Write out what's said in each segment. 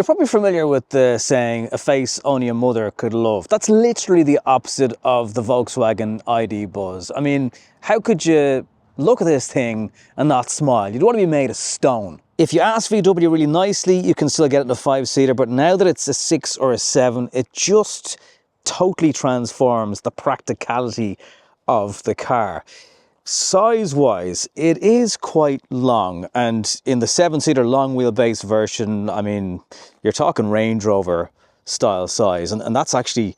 You're probably familiar with the saying, a face only a mother could love. That's literally the opposite of the Volkswagen ID.Buzz. I mean, how could you look at this thing and not smile? You'd want to be made of stone. If you ask VW really nicely, you can still get it in a 5-seater, but now that it's a 6 or a 7, it just totally transforms the practicality of the car. Size-wise, it is quite long, and in the 7-seater long wheelbase version, I mean, you're talking Range Rover style size, and that's actually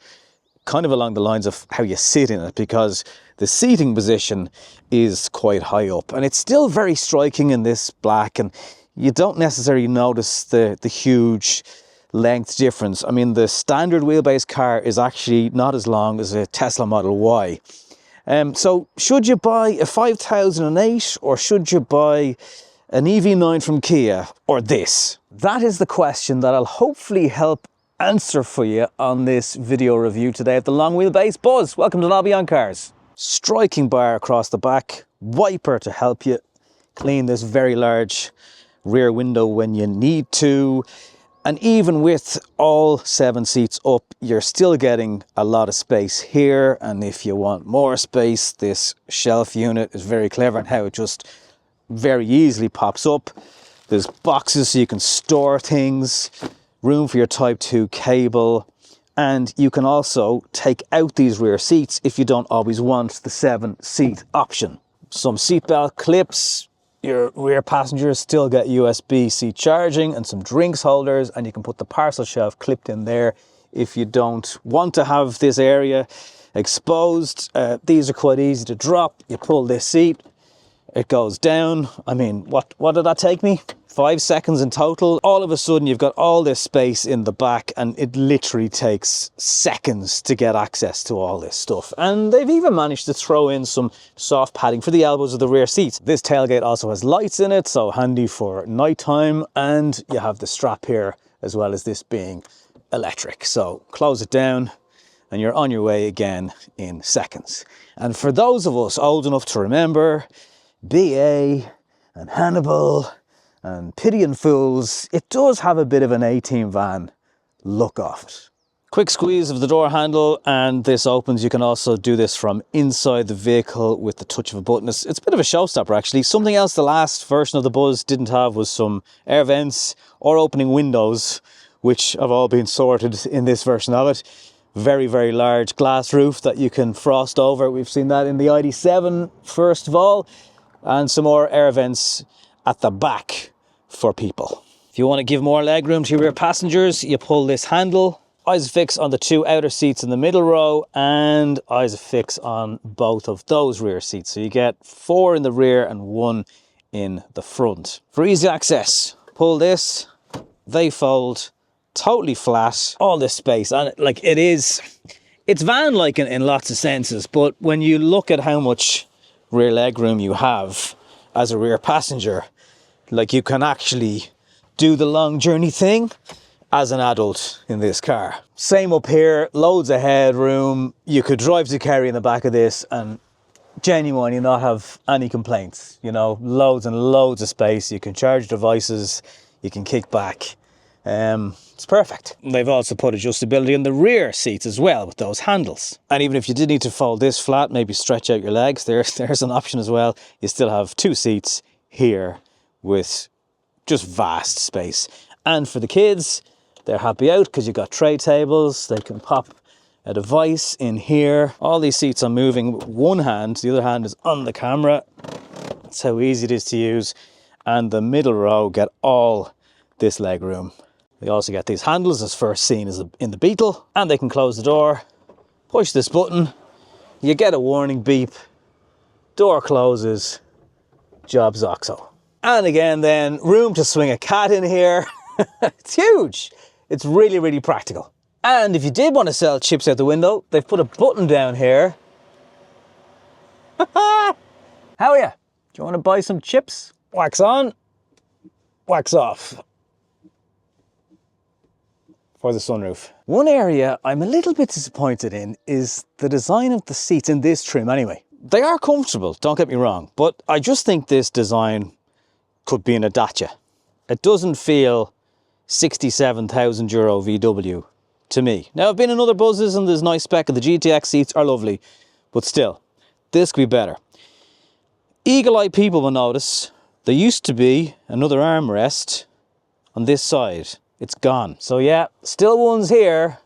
kind of along the lines of how you sit in it, because the seating position is quite high up, and it's still very striking in this black, and you don't necessarily notice the huge length difference. I mean, the standard wheelbase car is actually not as long as a Tesla Model Y. So should you buy a 5008 or should you buy an EV9 from Kia or this? That is the question that I'll hopefully help answer for you on this video review today of the Long Wheelbase Buzz. Welcome to Lobby on Cars. Striking bar across the back, wiper to help you clean this very large rear window when you need to. And even with all 7 seats up, you're still getting a lot of space here. And if you want more space, this shelf unit is very clever in how it just very easily pops up. There's boxes so you can store things, room for your Type 2 cable. And you can also take out these rear seats if you don't always want the 7-seat option. Some seatbelt clips. Your rear passengers still get USB-C charging and some drinks holders, and you can put the parcel shelf clipped in there if you don't want to have this area exposed. These are quite easy to drop. You pull this seat, it goes down. I mean, what did that take me? 5 seconds in total. All of a sudden you've got all this space in the back, and it literally takes seconds to get access to all this stuff. And they've even managed to throw in some soft padding for the elbows of the rear seats. This tailgate also has lights in it, so handy for nighttime. And you have the strap here, as well as this being electric. So close it down and you're on your way again in seconds. And for those of us old enough to remember BA and Hannibal and Pity and Fools, it does have a bit of an A-Team van look off it. Quick squeeze of the door handle and this opens. You can also do this from inside the vehicle with the touch of a button. It's a bit of a showstopper actually. Something else the last version of the Buzz didn't have was some air vents or opening windows, which have all been sorted in this version of it. Very, very large glass roof that you can frost over. We've seen that in the ID.7 first of all, and some more air vents at the back for people. If you want to give more legroom to your rear passengers, you pull this handle. Isofix on the 2 outer seats in the middle row and Isofix on both of those rear seats. So you get 4 in the rear and 1 in the front. For easy access, pull this, they fold, totally flat, all this space. And like it's van-like in lots of senses, but when you look at how much rear legroom you have as a rear passenger, like you can actually do the long journey thing as an adult in this car. Same up here, loads of headroom. You could drive to Kerry in the back of this and genuinely not have any complaints. You know, loads and loads of space. You can charge devices, you can kick back. It's perfect. They've also put adjustability in the rear seats as well with those handles. And even if you did need to fold this flat, maybe stretch out your legs, there's an option as well. You still have 2 seats here with just vast space. And for the kids, they're happy out because you've got tray tables. They can pop a device in here. All these seats are moving with one hand. The other hand is on the camera. That's how easy it is to use. And the middle row get all this leg room. They also get these handles as first seen as in the Beetle. And they can close the door, push this button, you get a warning beep, door closes, job's oxo. And again then, room to swing a cat in here. It's huge. It's really, really practical. And if you did want to sell chips out the window, they've put a button down here. How are you? Do you want to buy some chips? Wax on, wax off. For the sunroof. One area I'm a little bit disappointed in is the design of the seats in this trim anyway. They are comfortable, don't get me wrong, but I just think this design could be in a Dacia. It doesn't feel €67,000 VW to me. Now, I've been in other Buzzes and there's nice spec, and the GTX seats are lovely, but still, this could be better. Eagle-eyed people will notice there used to be another armrest on this side. It's gone. So yeah, still ones here,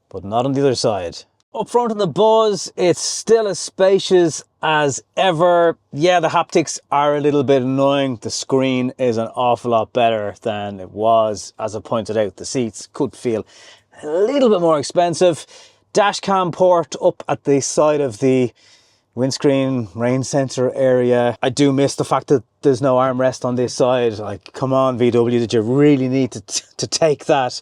but not on the other side. Up front in the Buzz, it's still as spacious as ever. Yeah, the haptics are a little bit annoying. The screen is an awful lot better than it was. As I pointed out, the seats could feel a little bit more expensive. Dash cam port up at the side of the windscreen rain sensor area. I do miss the fact that there's no armrest on this side. Like, come on, VW, did you really need to take that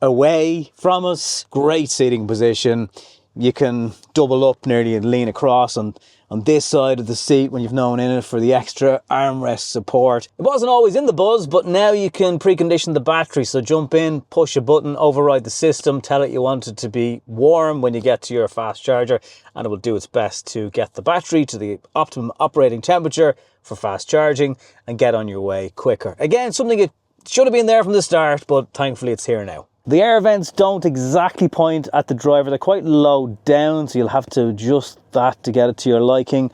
away from us? Great seating position. You can double up nearly and lean across on this side of the seat when you've no one in it for the extra armrest support. It wasn't always in the Buzz, but now you can precondition the battery. So jump in, push a button, override the system, tell it you want it to be warm when you get to your fast charger, and it will do its best to get the battery to the optimum operating temperature for fast charging and get on your way quicker. Again, something that should have been there from the start, but thankfully it's here now. The air vents don't exactly point at the driver. They're quite low down, so you'll have to adjust that to get it to your liking.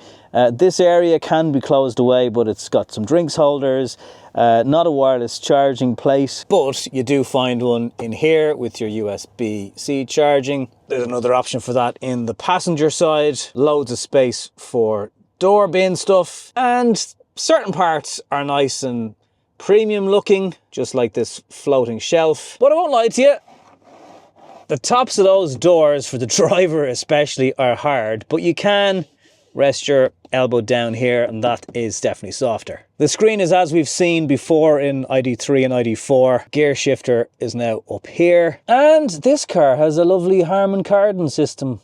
This area can be closed away, but it's got some drinks holders, not a wireless charging plate, but you do find one in here with your USB-C charging. There's another option for that in the passenger side. Loads of space for door bin stuff, and certain parts are nice and premium looking, just like this floating shelf. But I won't lie to you, the tops of those doors, for the driver especially, are hard, but you can rest your elbow down here and that is definitely softer. The screen is as we've seen before in ID3 and ID4. Gear shifter is now up here, and this car has a lovely Harman Kardon system,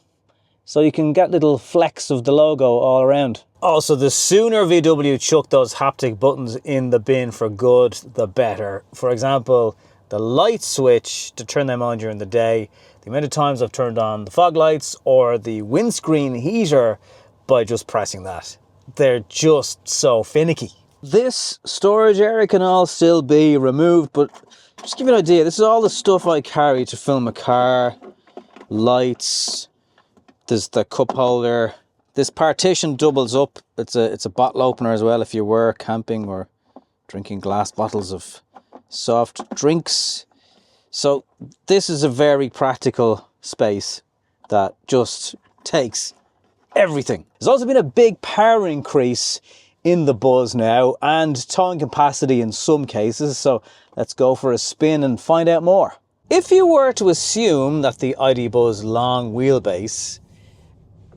so you can get little flecks of the logo all around. Also, the sooner VW chuck those haptic buttons in the bin for good, the better. For example, the light switch to turn them on during the day, the amount of times I've turned on the fog lights or the windscreen heater by just pressing that. They're just so finicky. This storage area can all still be removed, but just to give you an idea, this is all the stuff I carry to film a car. Lights, there's the cup holder. This partition doubles up. It's a bottle opener as well if you were camping or drinking glass bottles of soft drinks. So this is a very practical space that just takes everything. There's also been a big power increase in the Buzz now, and towing capacity in some cases. So let's go for a spin and find out more. If you were to assume that the ID.Buzz Long Wheelbase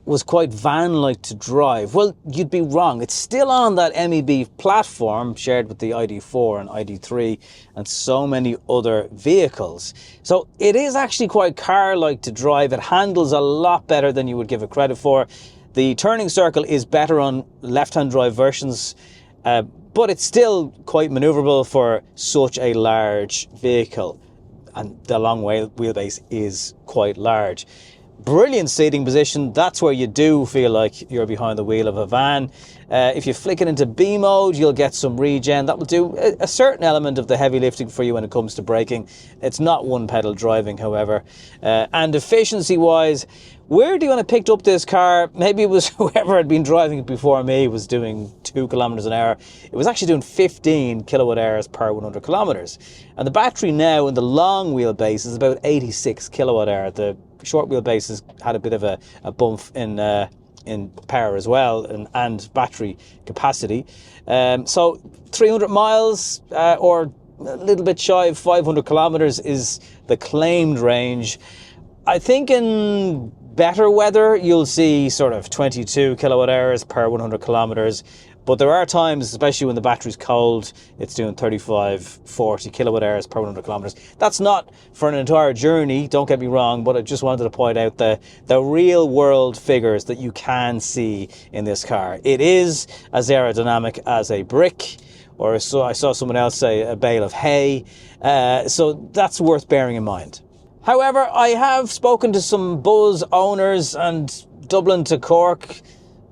was quite van-like to drive, well, you'd be wrong. It's still on that MEB platform shared with the ID4 and ID3 and so many other vehicles. So it is actually quite car-like to drive. It handles a lot better than you would give it credit for. The turning circle is better on left-hand drive versions, but it's still quite maneuverable for such a large vehicle. And the long wheelbase is quite large. Brilliant seating position. That's where you do feel like you're behind the wheel of a van. If you flick it into B mode, you'll get some regen. That will do a certain element of the heavy lifting for you when it comes to braking. It's not one pedal driving, however. And efficiency wise, weirdly, when I picked up this car, maybe it was whoever had been driving it before me was doing 2 kilometers an hour. It was actually doing 15 kilowatt hours per 100 kilometers. And the battery now in the long wheelbase is about 86 kilowatt hour. The short wheelbase has had a bit of a bump in power as well, and battery capacity. So 300 miles or a little bit shy of 500 kilometers is the claimed range. I think in better weather you'll see sort of 22 kilowatt hours per 100 kilometers, but there are times, especially when the battery's cold, it's doing 35-40 kilowatt hours per 100 kilometers. That's not for an entire journey, don't get me wrong, but I just wanted to point out the real world figures that you can see in this car. It is as aerodynamic as a brick, or so I saw someone else say, a bale of hay. So that's worth bearing in mind. However, I have spoken to some Buzz owners, and Dublin to Cork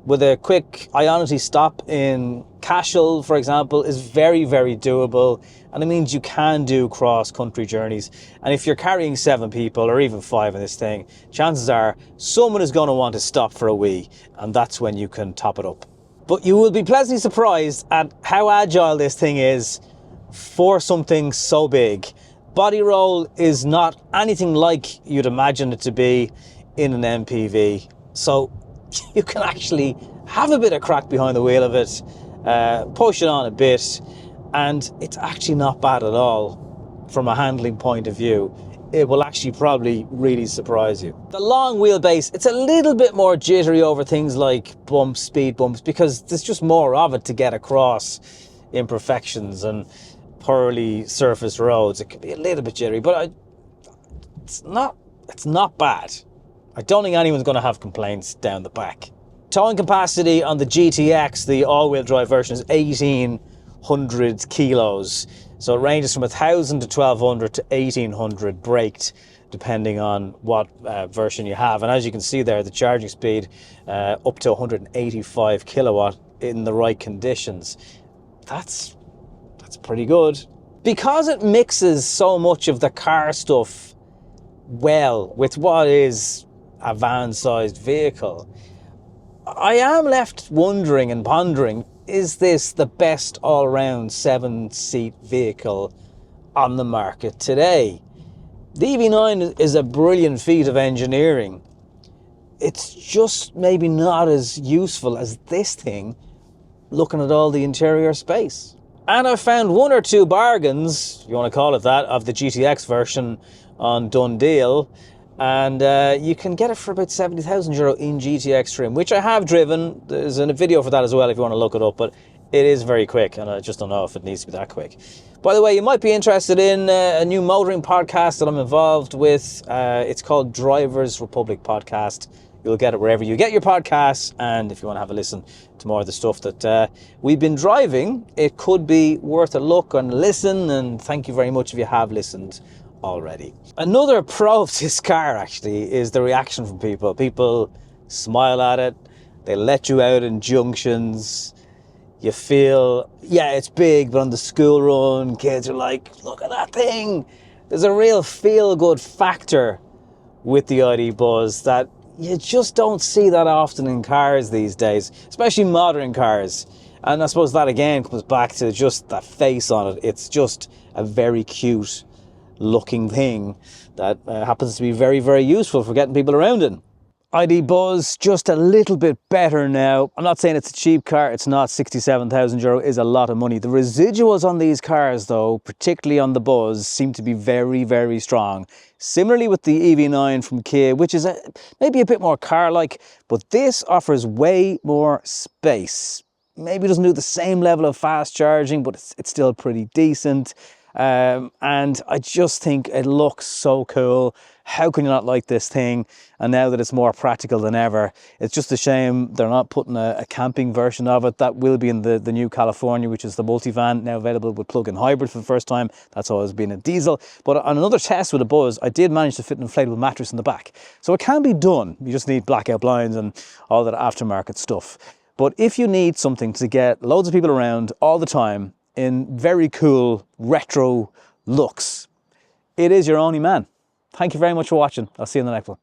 with a quick Ionity stop in Cashel, for example, is very, very doable. and it means you can do cross-country journeys. And if you're carrying 7 people or even 5 in this thing, chances are someone is going to want to stop for a wee, and that's when you can top it up. But you will be pleasantly surprised at how agile this thing is for something so big. Body roll is not anything like you'd imagine it to be in an MPV. So you can actually have a bit of crack behind the wheel of it, push it on a bit, and it's actually not bad at all from a handling point of view. It will actually probably really surprise you. The long wheelbase, it's a little bit more jittery over things like bumps, speed bumps, because there's just more of it to get across imperfections and poorly surfaced roads. It can be a little bit jittery, but it's not bad. I don't think anyone's going to have complaints down the back. Towing capacity on the GTX, the all-wheel drive version, is 1,800 kilos. So it ranges from 1,000 to 1,200 to 1,800 braked, depending on what version you have. And as you can see there, the charging speed up to 185 kilowatt in the right conditions. That's pretty good. Because it mixes so much of the car stuff well with what is a van-sized vehicle, I am left wondering and pondering, is this the best all-round 7-seat vehicle on the market today? The EV9 is a brilliant feat of engineering. It's just maybe not as useful as this thing, looking at all the interior space. And I've found 1 or 2 bargains, if you want to call it that, of the GTX version on Done Deal. And you can get it for about €70,000 in GTX trim, which I have driven. There's a video for that as well if you want to look it up, but it is very quick, and I just don't know if it needs to be that quick. By the way, you might be interested in a new motoring podcast that I'm involved with. It's called Drivers Republic Podcast. You'll get it wherever you get your podcasts, and if you want to have a listen to more of the stuff that we've been driving, it could be worth a look and listen, and thank you very much if you have listened already. Another pro of this car actually is the reaction from people. People smile at it, they let you out in junctions, you feel, yeah, it's big, but on the school run, kids are like, look at that thing. There's a real feel-good factor with the ID.Buzz that you just don't see that often in cars these days, especially modern cars. And I suppose that again comes back to just that face on it. It's just a very cute looking thing that happens to be very, very useful for getting people around in. ID.Buzz, just a little bit better now. I'm not saying it's a cheap car, it's not. €67,000 is a lot of money. The residuals on these cars though, particularly on the Buzz, seem to be very, very strong. Similarly with the EV9 from Kia, which is maybe a bit more car-like, but this offers way more space. Maybe it doesn't do the same level of fast charging, but it's still pretty decent. And I just think it looks so cool. How can you not like this thing? And now that it's more practical than ever, it's just a shame they're not putting a camping version of it. That will be in the new California, which is the multivan, now available with plug-in hybrid for the first time. That's always been a diesel. But on another test with a Buzz, I did manage to fit an inflatable mattress in the back. So it can be done. You just need blackout blinds and all that aftermarket stuff. But if you need something to get loads of people around all the time in very cool retro looks, it is your only man. Thank you very much for watching. I'll see you in the next one.